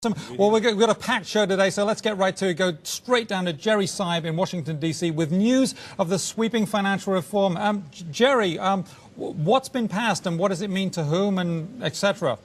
Well, we've got a packed show today, so let's get right to it. Go straight down to Jerry Seib in Washington, D.C. with news of the sweeping financial reform. Jerry, what's been passed and what does it mean to whom and etc.?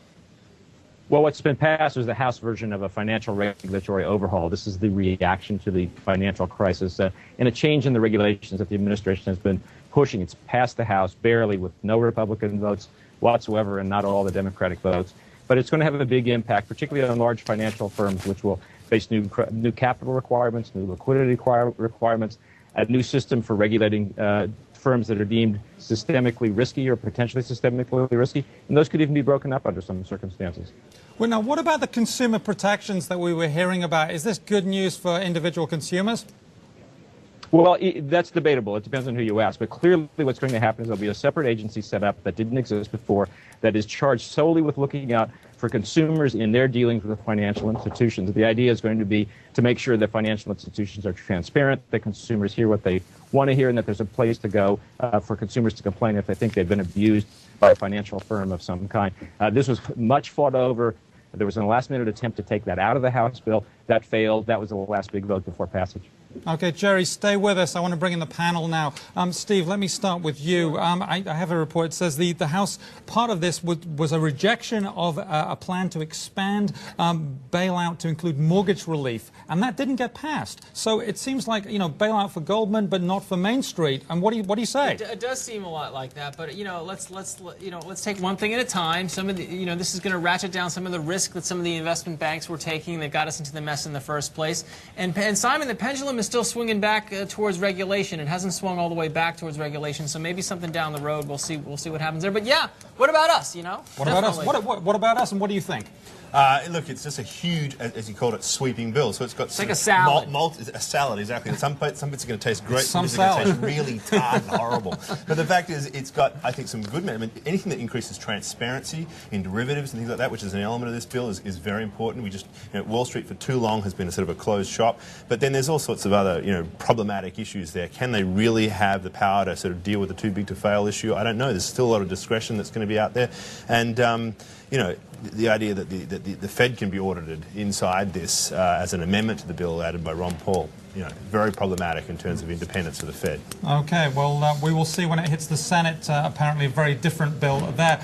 Well, what's been passed is the House version of a financial regulatory overhaul. This is the reaction to the financial crisis and a change in the regulations that the administration has been pushing. It's passed the House barely with no Republican votes whatsoever and not all the Democratic votes. But it's going to have a big impact, particularly on large financial firms, which will face new capital requirements, new liquidity requirements, a new system for regulating firms that are deemed systemically risky or potentially systemically risky, and those could even be broken up under some circumstances. Well, now, what about the consumer protections that we were hearing about? Is this good news for individual consumers? Well, that's debatable. It depends on who you ask. But clearly what's going to happen is there'll be a separate agency set up that didn't exist before that is charged solely with looking out for consumers in their dealings with financial institutions. The idea is going to be to make sure that financial institutions are transparent, that consumers hear what they want to hear, and that there's a place to go for consumers to complain if they think they've been abused by a financial firm of some kind. This was much fought over. There was a last-minute attempt to take that out of the House bill. That failed. That was the last big vote before passage. Okay, Jerry, stay with us. I want to bring in the panel now. Steve, let me start with you. I have a report. It says the House, part of this was a rejection of a plan to expand bailout to include mortgage relief, and that didn't get passed. So it seems like, you know, bailout for Goldman, but not for Main Street. And what do you say? It does seem a lot like that, but let's take one thing at a time. Some of the, this is going to ratchet down some of the risk that some of the investment banks were taking that got us into the mess in the first place. And Simon, the pendulum is still swinging back towards regulation. It hasn't swung all the way back towards regulation, so maybe something down the road. We'll see what happens there. But yeah, what about us? What about us? What about us? And what do you think? Look, it's just a huge, as you called it, sweeping bill. So it's got like a salad. A salad, exactly. Some bits are going to taste great, some bits are going salad. to taste really tart and horrible. But the fact is, it's got, I think, some good. I mean, anything that increases transparency in derivatives and things like that, which is an element of this bill, is very important. We just, Wall Street for too long has been a sort of a closed shop. But then there's all sorts of other, problematic issues there. Can they really have the power to sort of deal with the too big to fail issue? I don't know. There's still a lot of discretion that's going to be out there, and the idea that the Fed can be audited inside this as an amendment to the bill added by Ron Paul, very problematic in terms of independence of the Fed. Okay, well, we will see when it hits the Senate. Apparently a very different bill there.